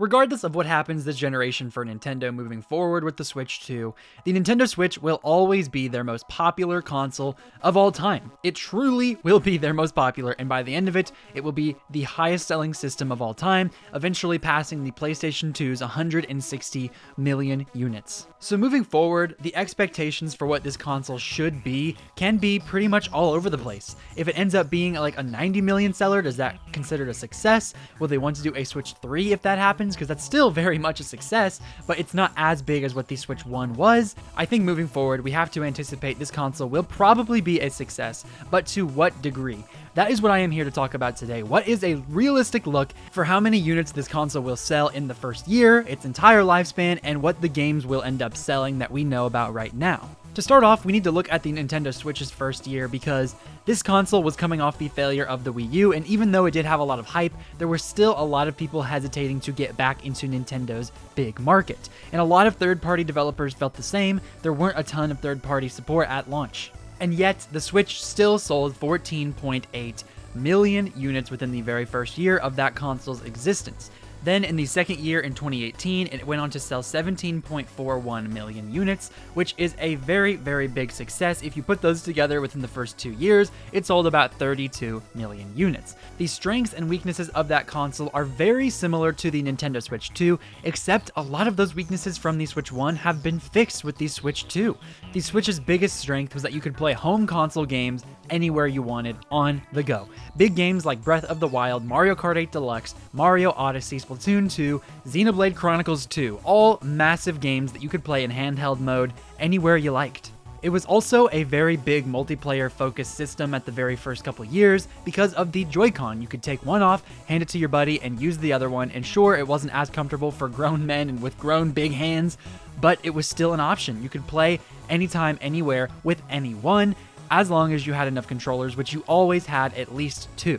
Regardless of what happens this generation for Nintendo moving forward with the Switch 2, the Nintendo Switch will always be their most popular console of all time. It truly will be their most popular, and by the end of it, it will be the highest selling system of all time, eventually passing the PlayStation 2's 160 million units. So moving forward, the expectations for what this console should be can be pretty much all over the place. If it ends up being like a 90 million seller, does that considered a success? Will they want to do a Switch 3 if that happens? Because that's still very much a success, but it's not as big as what the Switch 1 was. I think moving forward, we have to anticipate this console will probably be a success, but to what degree? That is what I am here to talk about today. What is a realistic look for how many units this console will sell in the first year, its entire lifespan, and what the games will end up selling that we know about right now? To start off, we need to look at the Nintendo Switch's first year because this console was coming off the failure of the Wii U, and even though it did have a lot of hype, there were still a lot of people hesitating to get back into Nintendo's big market. And a lot of third-party developers felt the same. There weren't a ton of third-party support at launch. And yet, the Switch still sold 14.8 million units within the very first year of that console's existence. Then in the second year in 2018, it went on to sell 17.41 million units, which is a very, very big success. If you put those together within the first 2 years, it sold about 32 million units. The strengths and weaknesses of that console are very similar to the Nintendo Switch 2, except a lot of those weaknesses from the Switch 1 have been fixed with the Switch 2. The Switch's biggest strength was that you could play home console games anywhere you wanted on the go. Big games like Breath of the Wild, Mario Kart 8 Deluxe, Mario Odyssey, Splatoon 2, Xenoblade Chronicles 2, all massive games that you could play in handheld mode anywhere you liked. It was also a very big multiplayer-focused system at the very first couple years because of the Joy-Con. You could take one off, hand it to your buddy, and use the other one, and sure, it wasn't as comfortable for grown men and with grown big hands, but it was still an option. You could play anytime, anywhere, with anyone, as long as you had enough controllers, which you always had at least 2.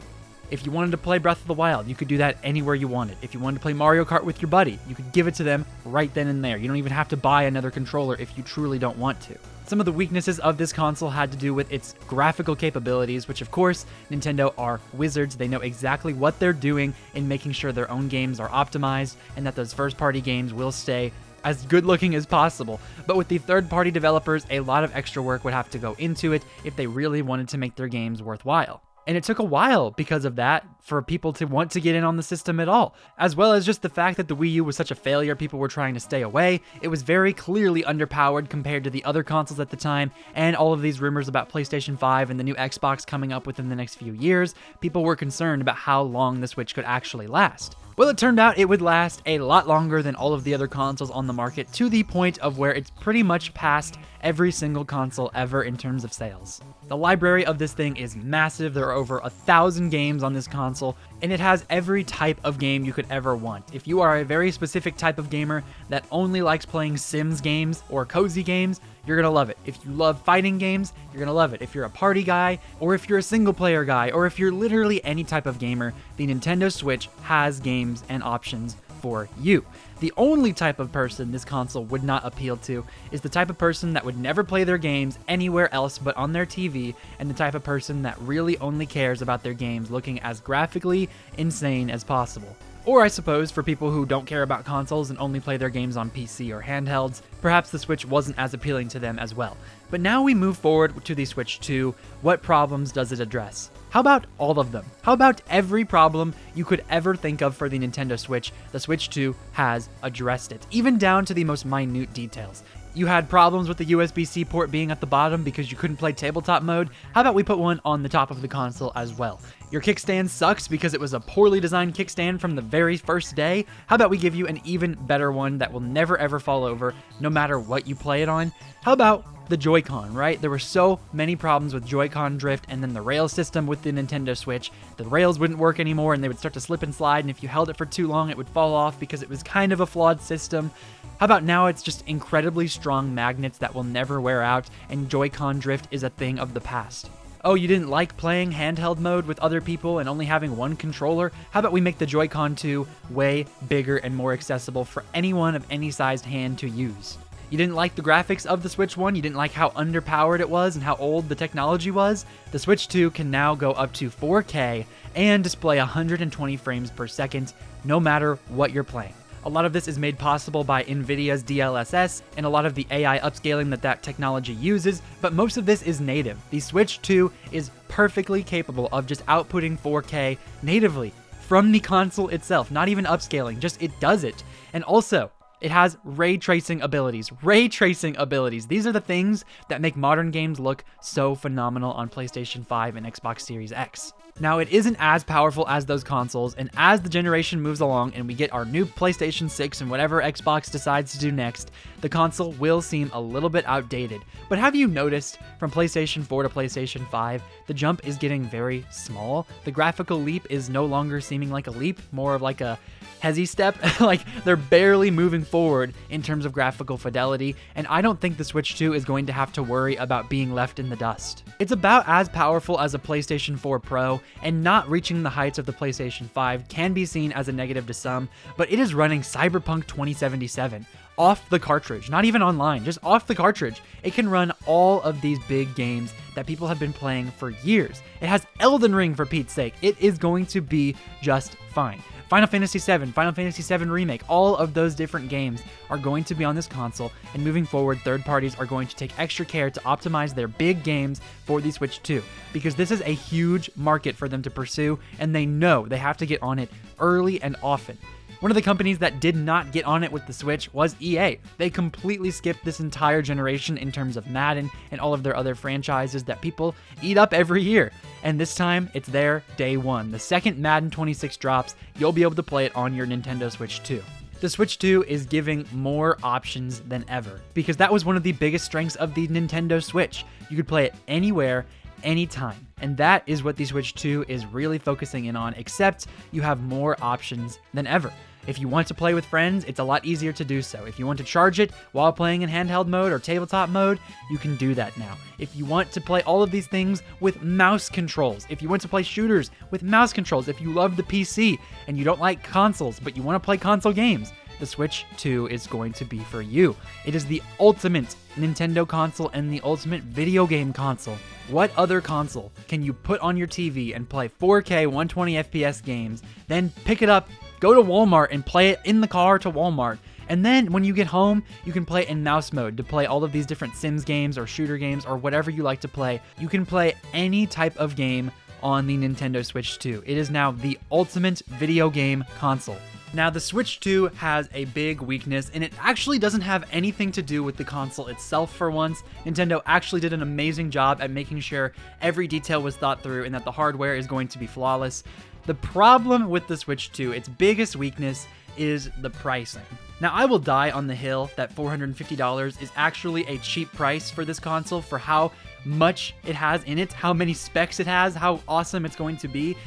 If you wanted to play Breath of the Wild, you could do that anywhere you wanted. If you wanted to play Mario Kart with your buddy, you could give it to them right then and there. You don't even have to buy another controller if you truly don't want to. Some of the weaknesses of this console had to do with its graphical capabilities, which of course, Nintendo are wizards. They know exactly what they're doing in making sure their own games are optimized and that those first-party games will stay as good looking as possible. But with the third-party developers, a lot of extra work would have to go into it if they really wanted to make their games worthwhile. And it took a while because of that for people to want to get in on the system at all. As well as just the fact that the Wii U was such a failure, people were trying to stay away. It was very clearly underpowered compared to the other consoles at the time, and all of these rumors about PlayStation 5 and the new Xbox coming up within the next few years, people were concerned about how long the Switch could actually last. Well, it turned out it would last a lot longer than all of the other consoles on the market, to the point of where it's pretty much passed every single console ever in terms of sales. The library of this thing is massive. There are over 1,000 games on this console, and it has every type of game you could ever want. If you are a very specific type of gamer that only likes playing Sims games or cozy games, you're gonna love it. If you love fighting games, you're gonna love it. If you're a party guy, or if you're a single player guy, or if you're literally any type of gamer, the Nintendo Switch has games and options for you. The only type of person this console would not appeal to is the type of person that would never play their games anywhere else but on their TV, and the type of person that really only cares about their games looking as graphically insane as possible. Or I suppose for people who don't care about consoles and only play their games on PC or handhelds, perhaps the Switch wasn't as appealing to them as well. But now we move forward to the Switch 2. What problems does it address? How about all of them? How about every problem you could ever think of for the Nintendo Switch? The Switch 2 has addressed it, even down to the most minute details. You had problems with the USB-C port being at the bottom because you couldn't play tabletop mode. How about we put one on the top of the console as well? Your kickstand sucks because it was a poorly designed kickstand from the very first day. How about we give you an even better one that will never ever fall over no matter what you play it on? How about the Joy-Con, right? There were so many problems with Joy-Con drift and then the rail system with the Nintendo Switch. The rails wouldn't work anymore and they would start to slip and slide, and if you held it for too long, it would fall off because it was kind of a flawed system. How about now it's just incredibly strong magnets that will never wear out, and Joy-Con drift is a thing of the past? Oh, you didn't like playing handheld mode with other people and only having one controller? How about we make the Joy-Con 2 way bigger and more accessible for anyone of any sized hand to use? You didn't like the graphics of the Switch 1? You didn't like how underpowered it was and how old the technology was? The Switch 2 can now go up to 4K and display 120 frames per second no matter what you're playing. A lot of this is made possible by NVIDIA's DLSS and a lot of the AI upscaling that technology uses, but most of this is native. The Switch 2 is perfectly capable of just outputting 4K natively from the console itself, not even upscaling, just it does it. And also, it has ray tracing abilities. Ray tracing abilities. These are the things that make modern games look so phenomenal on PlayStation 5 and Xbox Series X. Now, it isn't as powerful as those consoles, and as the generation moves along and we get our new PlayStation 6 and whatever Xbox decides to do next, the console will seem a little bit outdated. But have you noticed from PlayStation 4 to PlayStation 5, the jump is getting very small? The graphical leap is no longer seeming like a leap, more of like a hezzy step. Like, they're barely moving forward in terms of graphical fidelity, and I don't think the Switch 2 is going to have to worry about being left in the dust. It's about as powerful as a PlayStation 4 Pro, and not reaching the heights of the PlayStation 5 can be seen as a negative to some, but it is running Cyberpunk 2077 off the cartridge, not even online, just off the cartridge. It can run all of these big games that people have been playing for years. It has Elden Ring, for Pete's sake. It is going to be just fine. Final Fantasy VII, Final Fantasy VII Remake, all of those different games are going to be on this console, and moving forward, third parties are going to take extra care to optimize their big games for the Switch 2, because this is a huge market for them to pursue, and they know they have to get on it early and often. One of the companies that did not get on it with the Switch was EA. They completely skipped this entire generation in terms of Madden and all of their other franchises that people eat up every year. And this time, it's there day one. The second Madden 26 drops, you'll be able to play it on your Nintendo Switch 2. The Switch 2 is giving more options than ever, because that was one of the biggest strengths of the Nintendo Switch. You could play it anywhere, anytime. And that is what the Switch 2 is really focusing in on, except you have more options than ever. If you want to play with friends, it's a lot easier to do so. If you want to charge it while playing in handheld mode or tabletop mode, you can do that now. If you want to play all of these things with mouse controls, if you want to play shooters with mouse controls, if you love the PC and you don't like consoles, but you want to play console games, the Switch 2 is going to be for you. It is the ultimate Nintendo console and the ultimate video game console. What other console can you put on your TV and play 4K 120 FPS games, then pick it up, go to Walmart and play it in the car to Walmart, and then when you get home, you can play in mouse mode to play all of these different Sims games or shooter games or whatever you like to play. You can play any type of game on the Nintendo Switch 2. It is now the ultimate video game console. Now, the Switch 2 has a big weakness, and it actually doesn't have anything to do with the console itself for once. Nintendo actually did an amazing job at making sure every detail was thought through and that the hardware is going to be flawless. The problem with the Switch 2, its biggest weakness, is the pricing. Now, I will die on the hill that $450 is actually a cheap price for this console for how much it has in it, how many specs it has, how awesome it's going to be.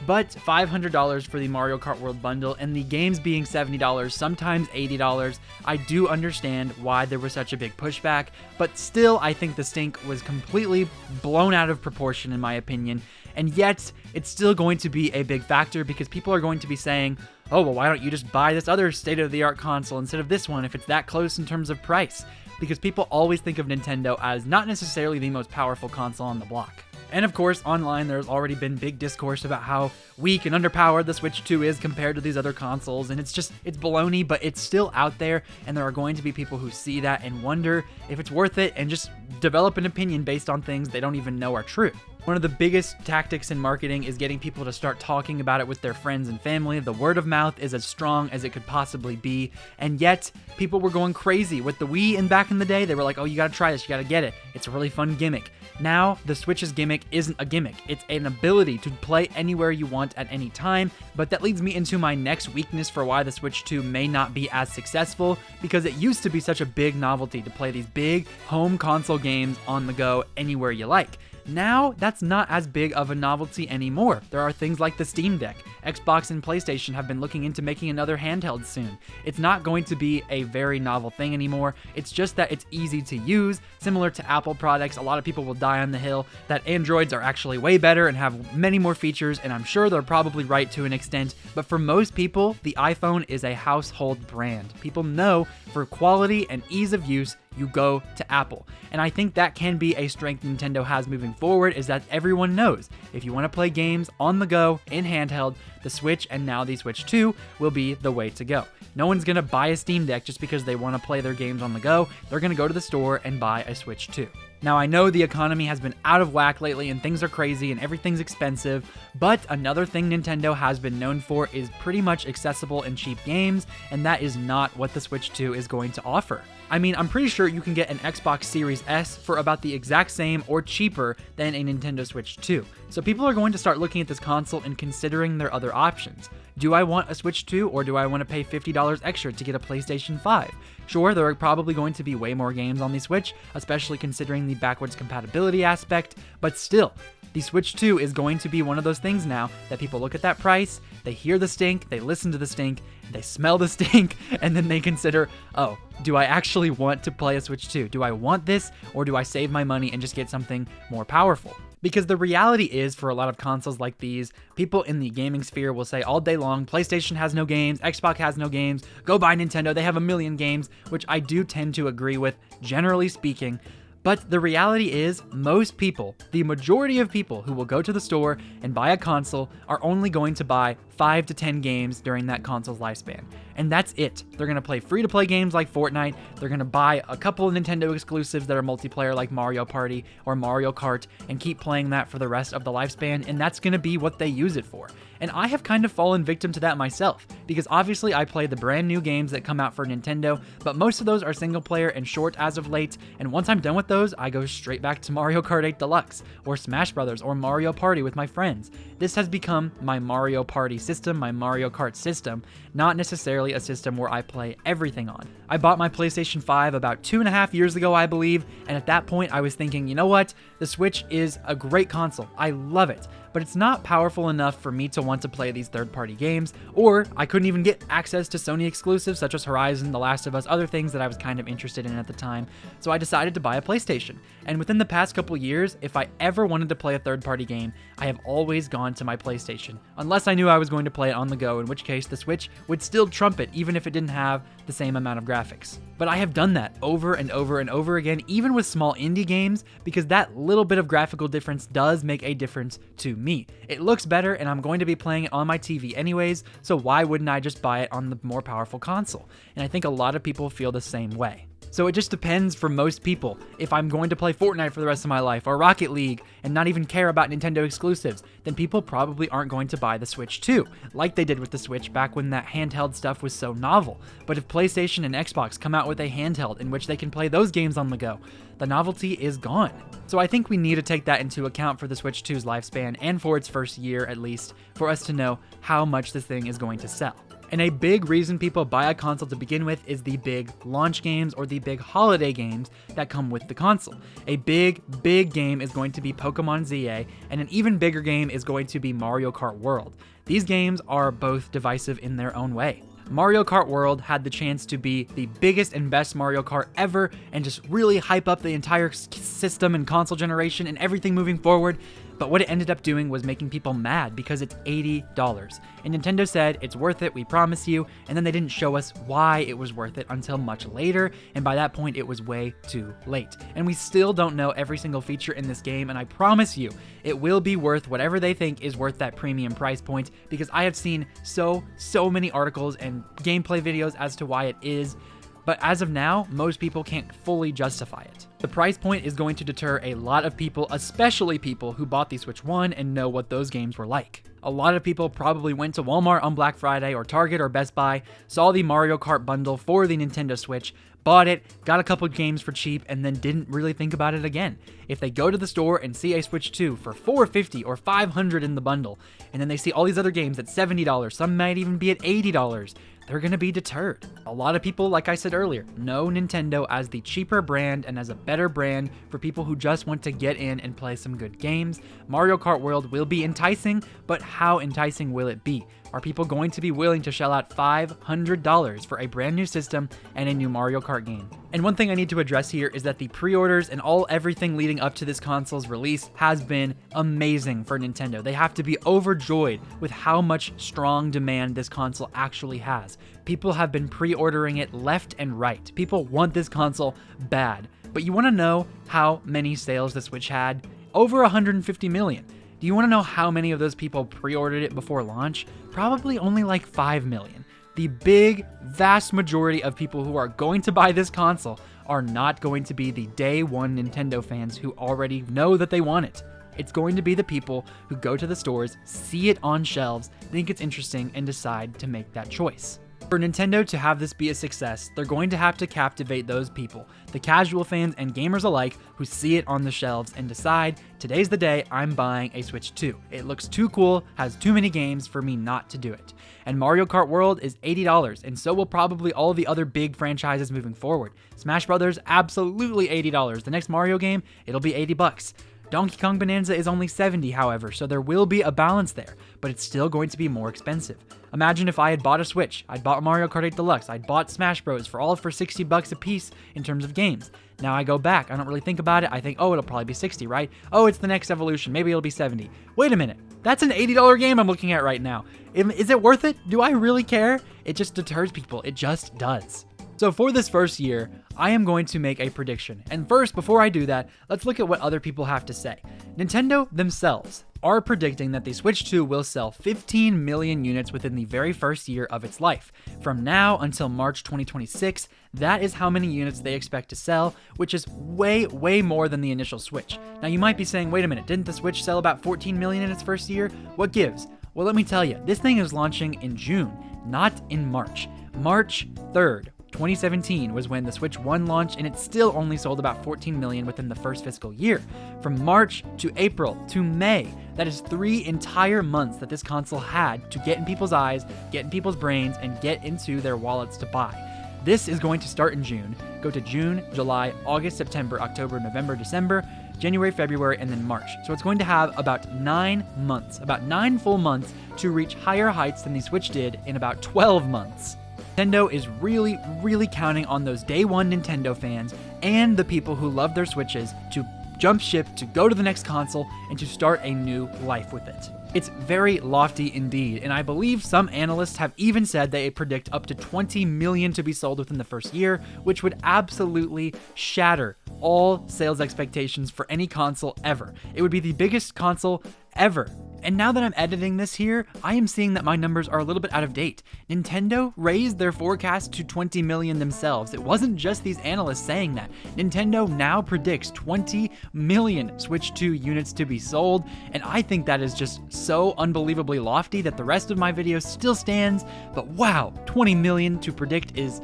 But $500 for the Mario Kart World Bundle and the games being $70, sometimes $80, I do understand why there was such a big pushback, but still I think the stink was completely blown out of proportion in my opinion, and yet it's still going to be a big factor because people are going to be saying, oh, well, why don't you just buy this other state-of-the-art console instead of this one if it's that close in terms of price? Because people always think of Nintendo as not necessarily the most powerful console on the block. And of course, online there's already been big discourse about how weak and underpowered the Switch 2 is compared to these other consoles, and it's baloney, but it's still out there, and there are going to be people who see that and wonder if it's worth it and just develop an opinion based on things they don't even know are true. One of the biggest tactics in marketing is getting people to start talking about it with their friends and family. The word of mouth is as strong as it could possibly be, and yet people were going crazy with the Wii, and back in the day they were like, oh, you gotta try this, you gotta get it, it's a really fun gimmick. Now, the Switch's gimmick isn't a gimmick, it's an ability to play anywhere you want at any time, but that leads me into my next weakness for why the Switch 2 may not be as successful, because it used to be such a big novelty to play these big home console games on the go anywhere you like. Now, that's not as big of a novelty anymore. There are things like the Steam Deck. Xbox and PlayStation have been looking into making another handheld soon. It's not going to be a very novel thing anymore. It's just that it's easy to use. Similar to Apple products, a lot of people will die on the hill that Androids are actually way better and have many more features, and I'm sure they're probably right to an extent, but for most people, the iPhone is a household brand. People know for quality and ease of use, you go to Apple. And I think that can be a strength Nintendo has moving forward, is that everyone knows if you want to play games on the go, in handheld, the Switch and now the Switch 2 will be the way to go. No one's going to buy a Steam Deck just because they want to play their games on the go. They're going to go to the store and buy a Switch 2. Now, I know the economy has been out of whack lately and things are crazy and everything's expensive, but another thing Nintendo has been known for is pretty much accessible and cheap games, and that is not what the Switch 2 is going to offer. I mean, I'm pretty sure you can get an Xbox Series S for about the exact same or cheaper than a Nintendo Switch 2. So people are going to start looking at this console and considering their other options. Do I want a Switch 2 or do I want to pay $50 extra to get a PlayStation 5? Sure, there are probably going to be way more games on the Switch, especially considering the backwards compatibility aspect, but still, the Switch 2 is going to be one of those things now that people look at that price, they hear the stink, they listen to the stink, they smell the stink, and then they consider, oh, do I actually want to play a Switch 2? Do I want this, or do I save my money and just get something more powerful? Because the reality is, for a lot of consoles like these, people in the gaming sphere will say all day long, PlayStation has no games, Xbox has no games, go buy Nintendo, they have a million games, which I do tend to agree with, generally speaking. But the reality is, most people, the majority of people who will go to the store and buy a console are only going to buy 5 to 10 games during that console's lifespan. And that's it. They're going to play free-to-play games like Fortnite, they're going to buy a couple of Nintendo exclusives that are multiplayer like Mario Party or Mario Kart and keep playing that for the rest of the lifespan, and that's going to be what they use it for. And I have kind of fallen victim to that myself, because obviously I play the brand new games that come out for Nintendo, but most of those are single player and short as of late, and once I'm done with those, I go straight back to Mario Kart 8 Deluxe, or Smash Brothers, or Mario Party with my friends. This has become my Mario Party system, my Mario Kart system, not necessarily a system where I play everything on. I bought my PlayStation 5 about 2.5 years ago, I believe, and at that point I was thinking, you know what, the Switch is a great console, I love it, but it's not powerful enough for me to want to play these third-party games, or I couldn't even get access to Sony exclusives such as Horizon, The Last of Us, other things that I was kind of interested in at the time, so I decided to buy a PlayStation. And within the past couple years, if I ever wanted to play a third-party game, I have always gone to my PlayStation, unless I knew I was going to play it on the go, in which case the Switch would still trump it even if it didn't have the same amount of graphics. But I have done that over and over and over again, even with small indie games, because that little bit of graphical difference does make a difference to me. It looks better and I'm going to be playing it on my TV anyways, so why wouldn't I just buy it on the more powerful console? And I think a lot of people feel the same way. So it just depends for most people. If I'm going to play Fortnite for the rest of my life, or Rocket League, and not even care about Nintendo exclusives, then people probably aren't going to buy the Switch 2, like they did with the Switch back when that handheld stuff was so novel. But if PlayStation and Xbox come out with a handheld in which they can play those games on the go, the novelty is gone. So I think we need to take that into account for the Switch 2's lifespan, and for its first year at least, for us to know how much this thing is going to sell. And a big reason people buy a console to begin with is the big launch games or the big holiday games that come with the console. A big game is going to be Pokemon ZA, and an even bigger game is going to be Mario Kart World. These games are both divisive in their own way. Mario Kart World had the chance to be the biggest and best Mario Kart ever and just really hype up the entire system and console generation and everything moving forward, but what it ended up doing was making people mad because it's $80. And Nintendo said, it's worth it, we promise you, and then they didn't show us why it was worth it until much later, and by that point it was way too late. And we still don't know every single feature in this game, and I promise you, it will be worth whatever they think is worth that premium price point, because I have seen so many articles and gameplay videos as to why it is, but as of now, most people can't fully justify it. The price point is going to deter a lot of people, especially people who bought the Switch 1 and know what those games were like. A lot of people probably went to Walmart on Black Friday or Target or Best Buy, saw the Mario Kart bundle for the Nintendo Switch, bought it, got a couple games for cheap, and then didn't really think about it again. If they go to the store and see a Switch 2 for $450 or $500 in the bundle, and then they see all these other games at $70, some might even be at $80, they're going to be deterred. A lot of people, like I said earlier, know Nintendo as the cheaper brand and as a better brand for people who just want to get in and play some good games. Mario Kart World will be enticing, but how enticing will it be? Are people going to be willing to shell out $500 for a brand new system and a new Mario Kart game? And one thing I need to address here is that the pre-orders and everything leading up to this console's release has been amazing for Nintendo. They have to be overjoyed with how much strong demand this console actually has. People have been pre-ordering it left and right. People want this console bad. But you want to know how many sales the Switch had? Over 150 million. Do you want to know how many of those people pre-ordered it before launch? Probably only like 5 million. The big, vast majority of people who are going to buy this console are not going to be the day one Nintendo fans who already know that they want it. It's going to be the people who go to the stores, see it on shelves, think it's interesting, and decide to make that choice. For Nintendo to have this be a success, they're going to have to captivate those people, the casual fans and gamers alike, who see it on the shelves and decide, today's the day I'm buying a Switch 2. It looks too cool, has too many games for me not to do it. And Mario Kart World is $80, and so will probably all the other big franchises moving forward. Smash Brothers, absolutely $80. The next Mario game, it'll be $80. Donkey Kong Bonanza is only $70, however, so there will be a balance there, but it's still going to be more expensive. Imagine if I had bought a Switch, I'd bought Mario Kart 8 Deluxe, I'd bought Smash Bros. For $60 a piece in terms of games. Now I go back, I don't really think about it, I think, oh, it'll probably be 60, right? Oh, it's the next evolution, maybe it'll be 70. Wait a minute, that's an $80 game I'm looking at right now. Is it worth it? Do I really care? It just deters people, it just does. So for this first year, I am going to make a prediction. And first, before I do that, let's look at what other people have to say. Nintendo themselves are predicting that the Switch 2 will sell 15 million units within the very first year of its life. From now until March 2026, that is how many units they expect to sell, which is way, way more than the initial Switch. Now you might be saying, wait a minute, didn't the Switch sell about 14 million in its first year? What gives? Well, let me tell you, this thing is launching in June, not in March. March 3rd. 2017 was when the Switch 1 launched, and it still only sold about 14 million within the first fiscal year. From March to April to May, that is 3 entire months that this console had to get in people's eyes, get in people's brains, and get into their wallets to buy. This is going to start in June, go to June, July, August, September, October, November, December, January, February, and then March. So it's going to have about 9 months, about 9 full months to reach higher heights than the Switch did in about 12 months. Nintendo is really, really counting on those day one Nintendo fans and the people who love their Switches to jump ship, to go to the next console, and to start a new life with it. It's very lofty indeed, and I believe some analysts have even said they predict up to 20 million to be sold within the first year, which would absolutely shatter all sales expectations for any console ever. It would be the biggest console ever. And now that I'm editing this here, I am seeing that my numbers are a little bit out of date. Nintendo raised their forecast to 20 million themselves. It wasn't just these analysts saying that. Nintendo now predicts 20 million Switch 2 units to be sold, and I think that is just so unbelievably lofty that the rest of my video still stands, but wow, 20 million to predict is,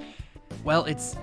well, it's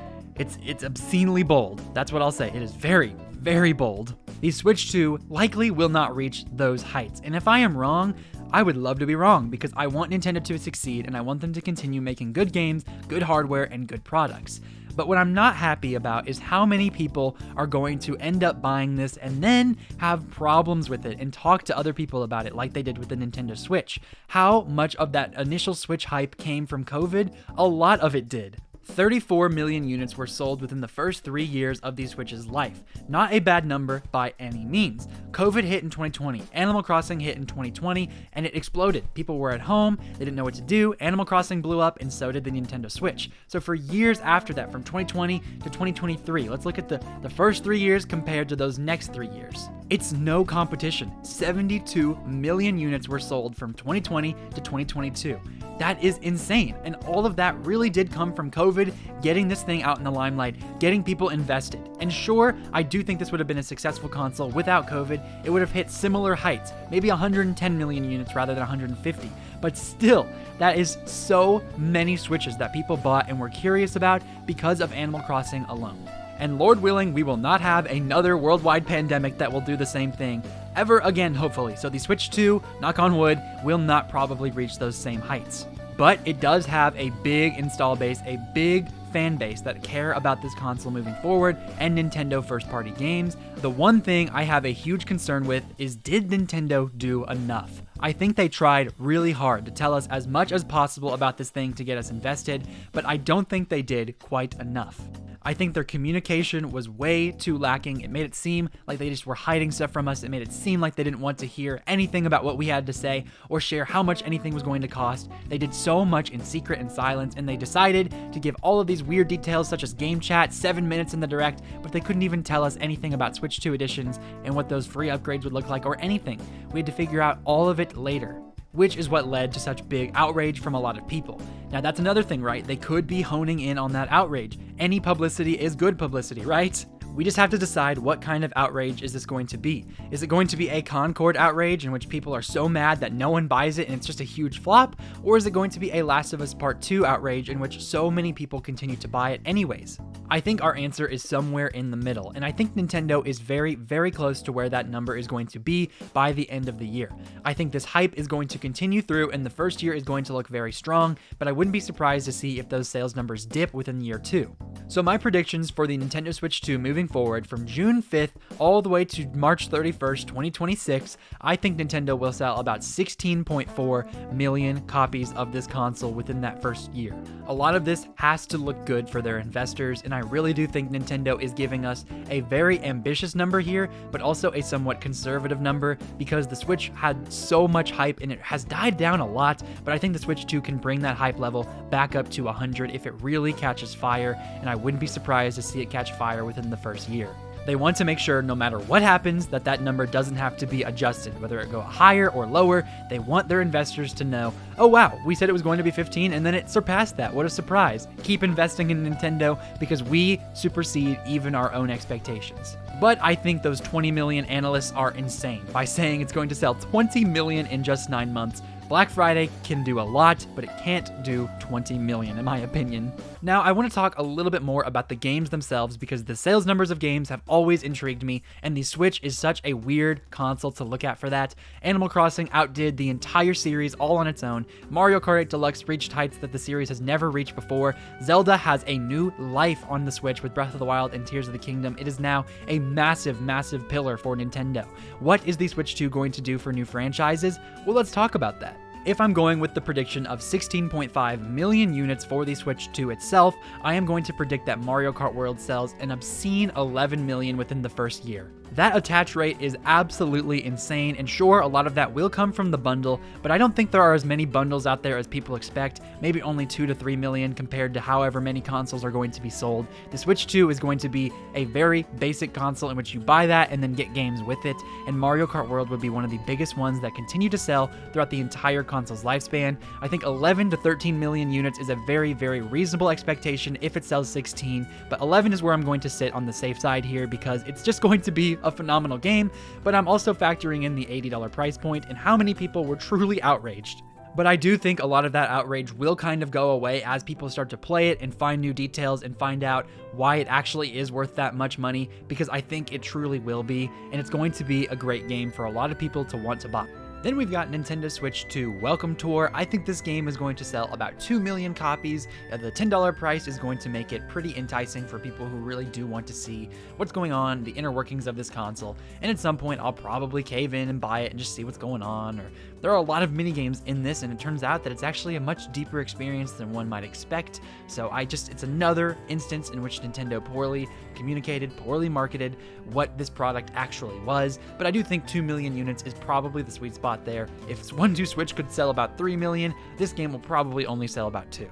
obscenely bold. That's what I'll say. It is very, very bold. The Switch 2 likely will not reach those heights, and if I am wrong, I would love to be wrong because I want Nintendo to succeed and I want them to continue making good games, good hardware, and good products. But what I'm not happy about is how many people are going to end up buying this and then have problems with it and talk to other people about it like they did with the Nintendo Switch. How much of that initial Switch hype came from COVID? A lot of it did. 34 million units were sold within the first 3 years of the Switch's life. Not a bad number by any means. COVID hit in 2020, Animal Crossing hit in 2020, and it exploded. People were at home, they didn't know what to do, Animal Crossing blew up, and so did the Nintendo Switch. So for years after that, from 2020 to 2023, let's look at the first 3 years compared to those next 3 years. It's no competition. 72 million units were sold from 2020 to 2022. That is insane. And all of that really did come from COVID, getting this thing out in the limelight, getting people invested. And sure, I do think this would have been a successful console without COVID. It would have hit similar heights, maybe 110 million units rather than 150. But still, that is so many Switches that people bought and were curious about because of Animal Crossing alone. And Lord willing, we will not have another worldwide pandemic that will do the same thing ever again, hopefully. So the Switch 2, knock on wood, will not probably reach those same heights. But it does have a big install base, a big fan base that care about this console moving forward, and Nintendo first-party games. The one thing I have a huge concern with is, did Nintendo do enough? I think they tried really hard to tell us as much as possible about this thing to get us invested, but I don't think they did quite enough. I think their communication was way too lacking. It made it seem like they just were hiding stuff from us. It made it seem like they didn't want to hear anything about what we had to say or share how much anything was going to cost. They did so much in secret and silence, and they decided to give all of these weird details such as game chat, 7 minutes in the direct, but they couldn't even tell us anything about Switch 2 editions and what those free upgrades would look like or anything. We had to figure out all of it later, which is what led to such big outrage from a lot of people. Now that's another thing, right? They could be honing in on that outrage. Any publicity is good publicity, right? We just have to decide what kind of outrage is this going to be. Is it going to be a Concord outrage in which people are so mad that no one buys it and it's just a huge flop? Or is it going to be a Last of Us Part 2 outrage in which so many people continue to buy it anyways? I think our answer is somewhere in the middle, and I think Nintendo is very, very close to where that number is going to be by the end of the year. I think this hype is going to continue through, and the first year is going to look very strong, but I wouldn't be surprised to see if those sales numbers dip within year 2. So my predictions for the Nintendo Switch 2 moving forward from June 5th all the way to March 31st, 2026, I think Nintendo will sell about 16.4 million copies of this console within that first year. A lot of this has to look good for their investors, and I really do think Nintendo is giving us a very ambitious number here, but also a somewhat conservative number because the Switch had so much hype and it has died down a lot, but I think the Switch 2 can bring that hype level back up to 100 if it really catches fire, and I wouldn't be surprised to see it catch fire within the first year. They want to make sure no matter what happens that number doesn't have to be adjusted, whether it go higher or lower. They want their investors to know, oh wow, we said it was going to be 15 and then it surpassed that. What a surprise. Keep investing in Nintendo because we supersede even our own expectations. But I think those 20 million analysts are insane by saying it's going to sell 20 million in just 9 months. Black Friday can do a lot, but it can't do 20 million in my opinion. Now, I want to talk a little bit more about the games themselves because the sales numbers of games have always intrigued me, and the Switch is such a weird console to look at for that. Animal Crossing outdid the entire series all on its own. Mario Kart 8 Deluxe reached heights that the series has never reached before. Zelda has a new life on the Switch with Breath of the Wild and Tears of the Kingdom. It is now a massive, massive pillar for Nintendo. What is the Switch 2 going to do for new franchises? Well, let's talk about that. If I'm going with the prediction of 16.5 million units for the Switch 2 itself, I am going to predict that Mario Kart World sells an obscene 11 million within the first year. That attach rate is absolutely insane, and sure, a lot of that will come from the bundle, but I don't think there are as many bundles out there as people expect, maybe only 2 to 3 million compared to however many consoles are going to be sold. The Switch 2 is going to be a very basic console in which you buy that and then get games with it, and Mario Kart World would be one of the biggest ones that continue to sell throughout the entire console's lifespan. I think 11 to 13 million units is a very, very reasonable expectation if it sells 16, but 11 is where I'm going to sit on the safe side here because it's just going to be a phenomenal game, but I'm also factoring in the $80 price point and how many people were truly outraged. But I do think a lot of that outrage will kind of go away as people start to play it and find new details and find out why it actually is worth that much money, because I think it truly will be, and it's going to be a great game for a lot of people to want to buy. Then we've got Nintendo Switch 2 Welcome Tour. I think this game is going to sell about 2 million copies. The $10 price is going to make it pretty enticing for people who really do want to see what's going on, the inner workings of this console. And at some point, I'll probably cave in and buy it and just see what's going on. Or there are a lot of mini games in this, and it turns out that it's actually a much deeper experience than one might expect. So it's another instance in which Nintendo poorly communicated, poorly marketed what this product actually was. But I do think 2 million units is probably the sweet spot there. If 1-2 Switch could sell about 3 million, this game will probably only sell about 2.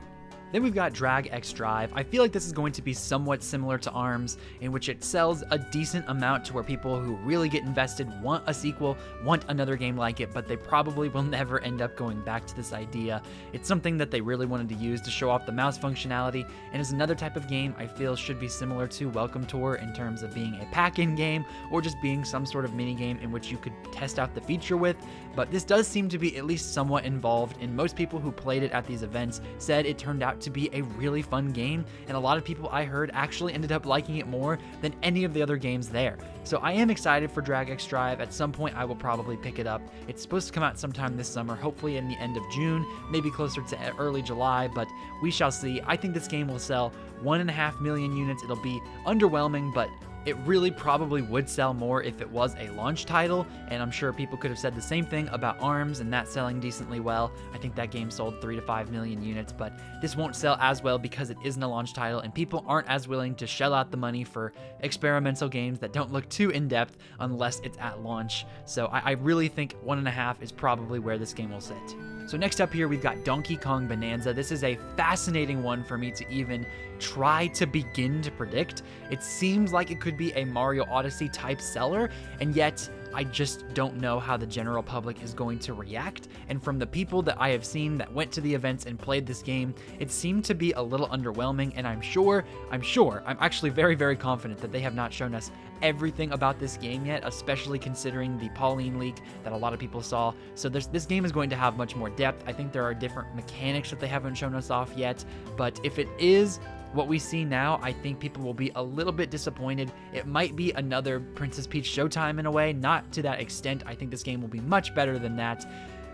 Then we've got Drag X Drive. I feel like this is going to be somewhat similar to ARMS, in which it sells a decent amount to where people who really get invested want a sequel, want another game like it, but they probably will never end up going back to this idea. It's something that they really wanted to use to show off the mouse functionality, and is another type of game I feel should be similar to Welcome Tour in terms of being a pack-in game, or just being some sort of mini game in which you could test out the feature with. But this does seem to be at least somewhat involved, and most people who played it at these events said it turned out to be a really fun game, and a lot of people I heard actually ended up liking it more than any of the other games there. So I am excited for Drag X Drive. At some point I will probably pick it up. It's supposed to come out sometime this summer, hopefully in the end of June, maybe closer to early July, but we shall see. I think this game will sell 1.5 million units. It'll be underwhelming, but It really probably would sell more if it was a launch title, and I'm sure people could have said the same thing about ARMS and that selling decently well. I think that game sold 3 to 5 million units, but this won't sell as well because it isn't a launch title and people aren't as willing to shell out the money for experimental games that don't look too in-depth unless it's at launch. So I really think 1.5 is probably where this game will sit. So next up here, we've got Donkey Kong Bonanza. This is a fascinating one for me to even try to begin to predict. It seems like it could be a Mario Odyssey type seller, and yet I just don't know how the general public is going to react. And from the people that I have seen that went to the events and played this game, it seemed to be a little underwhelming, and I'm actually very, very confident that they have not shown us everything about this game yet, especially considering the Pauline leak that a lot of people saw. So this game is going to have much more depth. I think there are different mechanics that they haven't shown us off yet, but if it is what we see now, I think people will be a little bit disappointed. It might be another Princess Peach Showtime in a way, not to that extent. I think this game will be much better than that,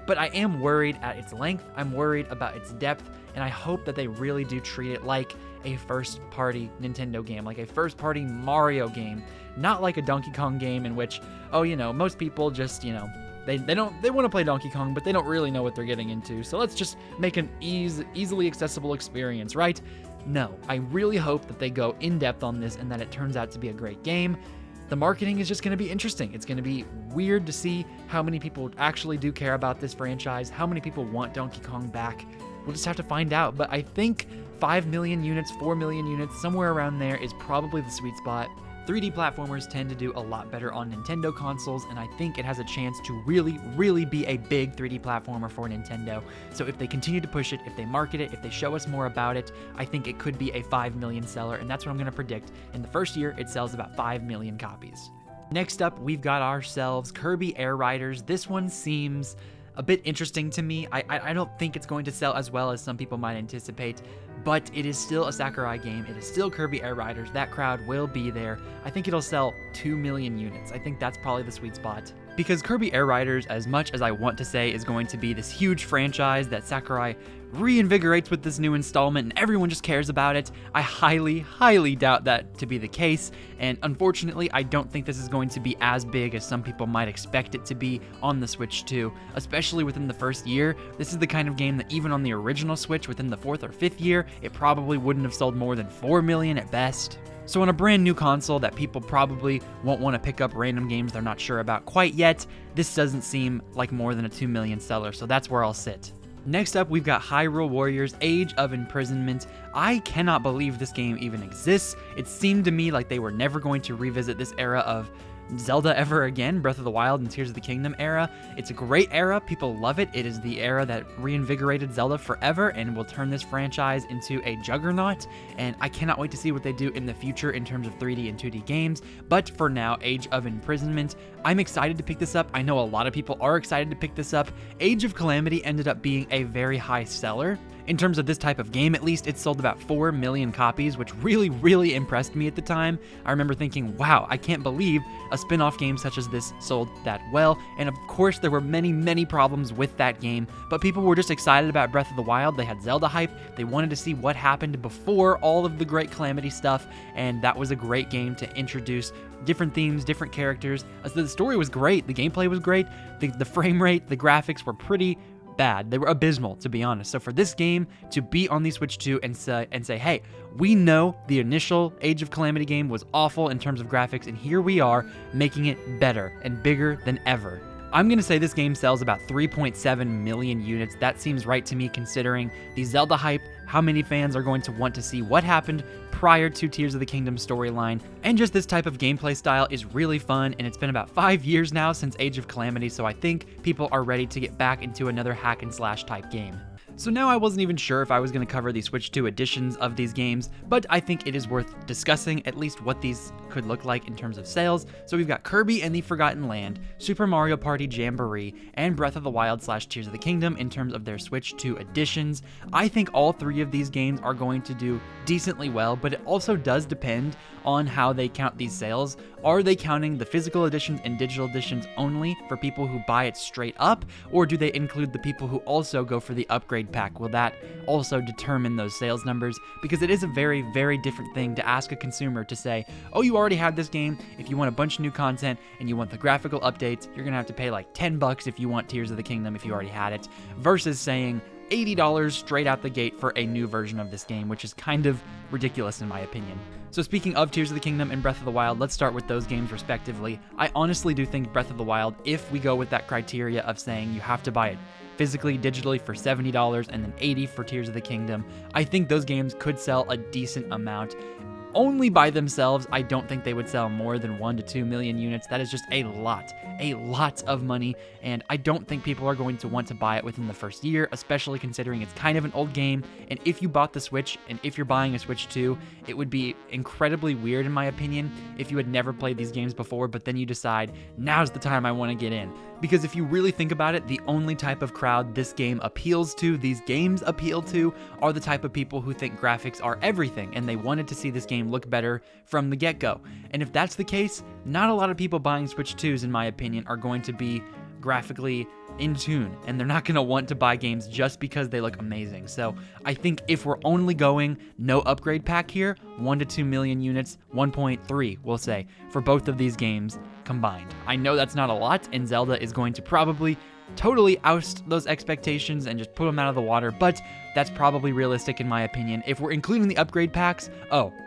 but I am worried at its length. I'm worried about its depth, and I hope that they really do treat it like a first-party Nintendo game, like a first-party Mario game, not like a Donkey Kong game in which, most people just, they want to play Donkey Kong, but they don't really know what they're getting into. So let's just make an easily accessible experience, right? No, I really hope that they go in depth on this and that it turns out to be a great game. The marketing is just going to be interesting. It's going to be weird to see how many people actually do care about this franchise, how many people want Donkey Kong back. We'll just have to find out. But I think 5 million units, 4 million units, somewhere around there is probably the sweet spot. 3D platformers tend to do a lot better on Nintendo consoles, and I think it has a chance to really, really be a big 3D platformer for Nintendo. So if they continue to push it, if they market it, if they show us more about it, I think it could be a 5 million seller, and that's what I'm going to predict. In the first year, it sells about 5 million copies. Next up, we've got ourselves Kirby Air Riders. This one seems a bit interesting to me. I don't think it's going to sell as well as some people might anticipate, but it is still a Sakurai game. It is still Kirby Air Riders. That crowd will be there. I think it'll sell 2 million units. I think that's probably the sweet spot. Because Kirby Air Riders, as much as I want to say is going to be this huge franchise that Sakurai reinvigorates with this new installment and everyone just cares about it, I highly, highly doubt that to be the case. And unfortunately, I don't think this is going to be as big as some people might expect it to be on the Switch 2, especially within the first year. This is the kind of game that even on the original Switch within the 4th or 5th year, it probably wouldn't have sold more than 4 million at best. So on a brand new console that people probably won't want to pick up random games they're not sure about quite yet, this doesn't seem like more than a 2 million seller, so that's where I'll sit. Next up, we've got Hyrule Warriors Age of Imprisonment. I cannot believe this game even exists. It seemed to me like they were never going to revisit this era of Zelda ever again, Breath of the Wild and Tears of the Kingdom era. It's a great era. People love it. It is the era that reinvigorated Zelda forever and will turn this franchise into a juggernaut. And I cannot wait to see what they do in the future in terms of 3D and 2D games. But for now, Age of Imprisonment, I'm excited to pick this up. I know a lot of people are excited to pick this up. Age of Calamity ended up being a very high seller. In terms of this type of game, at least, it sold about 4 million copies, which really, really impressed me at the time. I remember thinking, wow, I can't believe a spin-off game such as this sold that well. And of course, there were many, many problems with that game, but people were just excited about Breath of the Wild. They had Zelda hype. They wanted to see what happened before all of the great Calamity stuff, and that was a great game to introduce different themes, different characters. The story was great. The gameplay was great. The frame rate, the graphics were pretty bad. They were abysmal, to be honest. So for this game to be on the Switch 2 and say, hey, we know the initial Age of Calamity game was awful in terms of graphics, and here we are making it better and bigger than ever. I'm going to say this game sells about 3.7 million units. That seems right to me considering the Zelda hype, how many fans are going to want to see what happened prior to Tears of the Kingdom storyline, and just this type of gameplay style is really fun, and it's been about 5 years now since Age of Calamity, so I think people are ready to get back into another hack and slash type game. So now I wasn't even sure if I was going to cover the Switch 2 editions of these games, but I think it is worth discussing at least what these could look like in terms of sales. So we've got Kirby and the Forgotten Land, Super Mario Party Jamboree, and Breath of the Wild / Tears of the Kingdom in terms of their Switch 2 editions. I think all 3 of these games are going to do decently well, but it also does depend on how they count these sales. Are they counting the physical editions and digital editions only for people who buy it straight up, or do they include the people who also go for the upgrade upgrade pack? Will that also determine those sales numbers? Because it is a very, very different thing to ask a consumer to say, oh, you already have this game. If you want a bunch of new content and you want the graphical updates, you're going to have to pay like $10 if you want Tears of the Kingdom if you already had it, versus saying $80 straight out the gate for a new version of this game, which is kind of ridiculous in my opinion. So speaking of Tears of the Kingdom and Breath of the Wild, let's start with those games respectively. I honestly do think Breath of the Wild, if we go with that criteria of saying you have to buy it physically, digitally for $70 and then $80 for Tears of the Kingdom, I think those games could sell a decent amount. Only by themselves, I don't think they would sell more than 1 to 2 million units. That is just a lot of money, and I don't think people are going to want to buy it within the first year, especially considering it's kind of an old game. And if you bought the Switch, and if you're buying a Switch 2, it would be incredibly weird, in my opinion, if you had never played these games before, but then you decide, now's the time I want to get in. Because if you really think about it, the only type of crowd this game appeals to, these games appeal to, are the type of people who think graphics are everything, and they wanted to see this game look better from the get-go. And if that's the case, not a lot of people buying Switch 2s, in my opinion, are going to be graphically in tune, and they're not going to want to buy games just because they look amazing. So I think if we're only going no upgrade pack here, 1 to 2 million units, 1.3 we'll say, for both of these games combined. I know that's not a lot, and Zelda is going to probably totally oust those expectations and just put them out of the water, but that's probably realistic in my opinion. If we're including the upgrade packs,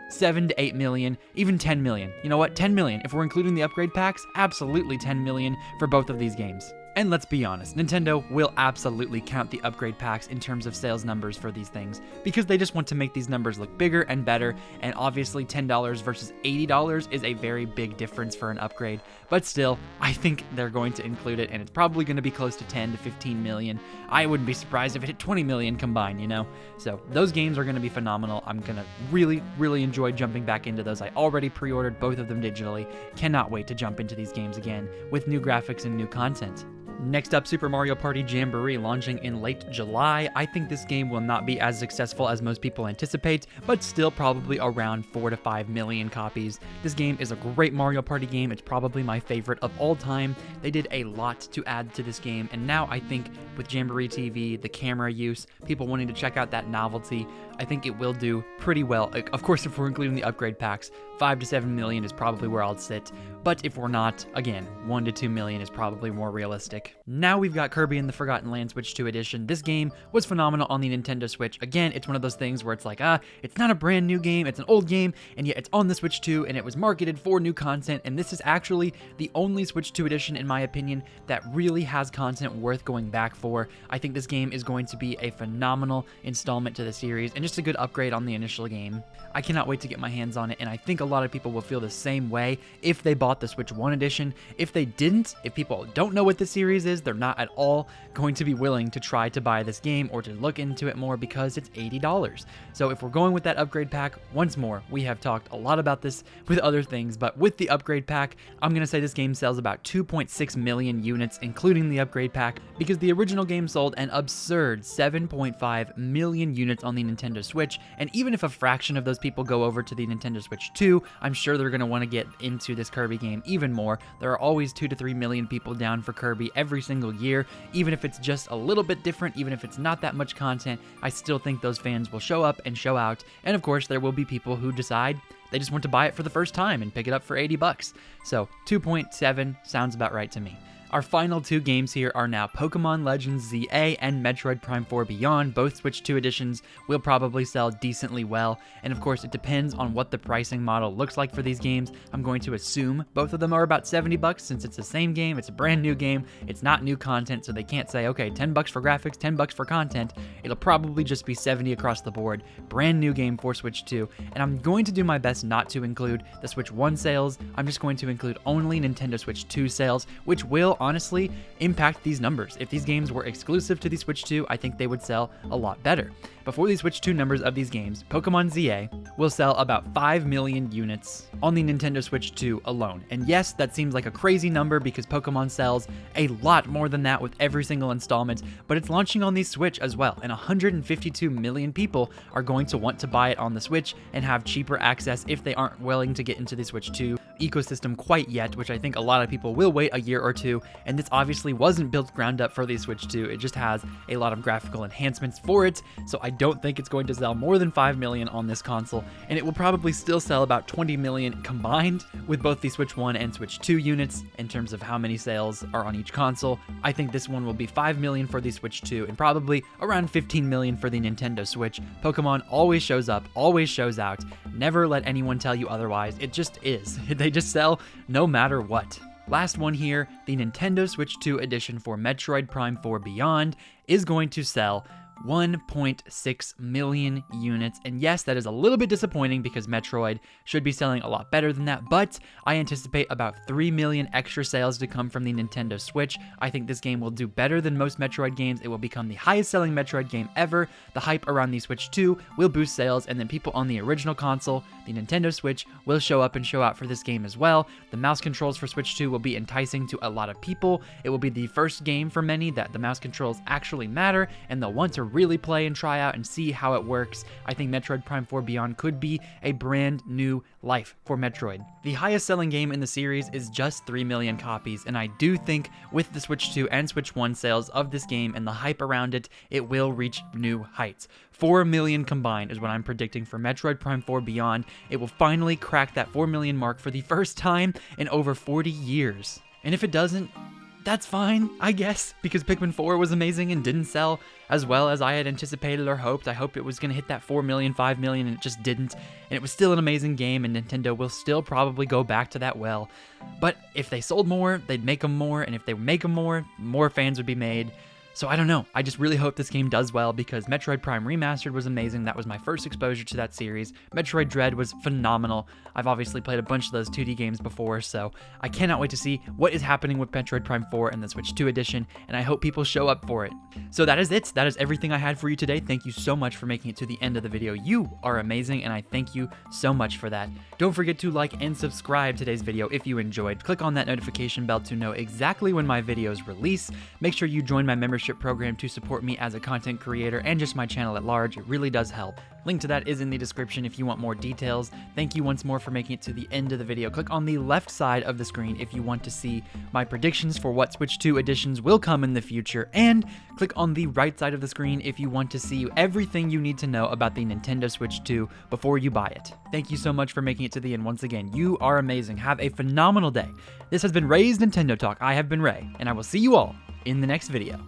7 to 8 million, even 10 million. You know what? 10 million. If we're including the upgrade packs, absolutely 10 million for both of these games. And let's be honest, Nintendo will absolutely count the upgrade packs in terms of sales numbers for these things, because they just want to make these numbers look bigger and better, and obviously $10 versus $80 is a very big difference for an upgrade, but still, I think they're going to include it, and it's probably going to be close to 10 to 15 million. I wouldn't be surprised if it hit 20 million combined, you know? So those games are going to be phenomenal. I'm going to really enjoy jumping back into those. I already pre-ordered both of them digitally. Cannot wait to jump into these games again with new graphics and new content. Next up, Super Mario Party Jamboree, launching in late July. I think this game will not be as successful as most people anticipate, but still probably around 4 to 5 million copies. This game is a great Mario Party game. It's probably my favorite of all time. They did a lot to add to this game, and now I think with Jamboree TV, the camera use, people wanting to check out that novelty, I think it will do pretty well. Of course, if we're including the upgrade packs, 5 to 7 million is probably where I'll sit, but if we're not, again, 1 to 2 million is probably more realistic. Now we've got Kirby and the Forgotten Land Switch 2 edition. This game was phenomenal on the Nintendo Switch. Again, it's one of those things where it's like, it's not a brand new game, it's an old game, and yet it's on the Switch 2, and it was marketed for new content, and this is actually the only Switch 2 edition, in my opinion, that really has content worth going back for. I think this game is going to be a phenomenal installment to the series, and just a good upgrade on the initial game. I cannot wait to get my hands on it, and I think a lot of people will feel the same way if they bought the Switch 1 edition. If they didn't, if people don't know what the series is, they're not at all going to be willing to try to buy this game or to look into it more because it's $80. So if we're going with that upgrade pack, once more, we have talked a lot about this with other things, but with the upgrade pack, I'm going to say this game sells about 2.6 million units, including the upgrade pack, because the original game sold an absurd 7.5 million units on the Nintendo Switch, and even if a fraction of those people go over to the Nintendo Switch 2, I'm sure they're going to want to get into this Kirby game even more. There are always 2 to 3 million people down for Kirby every single year, even if it's just a little bit different, even if it's not that much content. I still think those fans will show up and show out, and of course there will be people who decide they just want to buy it for the first time and pick it up for $80. So 2.7 sounds about right to me. Our final two games here are now Pokemon Legends ZA and Metroid Prime 4 Beyond. Both Switch 2 editions will probably sell decently well, and of course it depends on what the pricing model looks like for these games. I'm going to assume both of them are about $70 since it's the same game, it's a brand new game, it's not new content, so they can't say, okay, $10 for graphics, $10 for content. It'll probably just be $70 across the board. Brand new game for Switch 2, and I'm going to do my best not to include the Switch 1 sales. I'm just going to include only Nintendo Switch 2 sales, which will honestly impact these numbers. If these games were exclusive to the Switch 2, I think they would sell a lot better. Before the Switch 2 numbers of these games, Pokemon ZA will sell about 5 million units on the Nintendo Switch 2 alone. And yes, that seems like a crazy number because Pokemon sells a lot more than that with every single installment, but it's launching on the Switch as well, and 152 million people are going to want to buy it on the Switch and have cheaper access if they aren't willing to get into the Switch 2 ecosystem quite yet, which I think a lot of people will wait a year or two, and this obviously wasn't built ground up for the Switch 2, it just has a lot of graphical enhancements for it, so I don't think it's going to sell more than 5 million on this console, and it will probably still sell about 20 million combined with both the Switch 1 and Switch 2 units in terms of how many sales are on each console. I think this one will be 5 million for the Switch 2 and probably around 15 million for the Nintendo Switch. Pokemon always shows up, always shows out. Never let anyone tell you otherwise. It just is. They just sell no matter what. Last one here, the Nintendo Switch 2 edition for Metroid Prime 4 Beyond is going to sell 1.6 million units, and yes, that is a little bit disappointing because Metroid should be selling a lot better than that, but I anticipate about 3 million extra sales to come from the Nintendo Switch. I think this game will do better than most Metroid games. It will become the highest selling Metroid game ever. The hype around the Switch 2 will boost sales, and then people on the original console, the Nintendo Switch, will show up and show out for this game as well. The mouse controls for Switch 2 will be enticing to a lot of people. It will be the first game for many that the mouse controls actually matter, and they'll want to really play and try out and see how it works. I think Metroid Prime 4 Beyond could be a brand new life for Metroid. The highest selling game in the series is just 3 million copies, and I do think with the Switch 2 and Switch 1 sales of this game and the hype around it, it will reach new heights. 4 million combined is what I'm predicting for Metroid Prime 4 Beyond. It will finally crack that 4 million mark for the first time in over 40 years. And if it doesn't, that's fine, I guess, because Pikmin 4 was amazing and didn't sell as well as I had anticipated or hoped. I hoped it was going to hit that 4 million, 5 million, and it just didn't. And it was still an amazing game, and Nintendo will still probably go back to that well. But if they sold more, they'd make them more, and if they make them more fans would be made. So I don't know, I just really hope this game does well because Metroid Prime Remastered was amazing. That was my first exposure to that series. Metroid Dread was phenomenal. I've obviously played a bunch of those 2D games before, so I cannot wait to see what is happening with Metroid Prime 4 and the Switch 2 edition, and I hope people show up for it. So that is it. That is everything I had for you today. Thank you so much for making it to the end of the video. You are amazing, and I thank you so much for that. Don't forget to like and subscribe today's video if you enjoyed. Click on that notification bell to know exactly when my videos release. Make sure you join my membership program to support me as a content creator and just my channel at large. It really does help. Link to that is in the description if you want more details. Thank you once more for making it to the end of the video. Click on the left side of the screen if you want to see my predictions for what Switch 2 editions will come in the future, and click on the right side of the screen if you want to see everything you need to know about the Nintendo Switch 2 before you buy it. Thank you so much for making it to the end once again. You are amazing. Have a phenomenal day. This has been Ray's Nintendo Talk. I have been Ray, and I will see you all in the next video.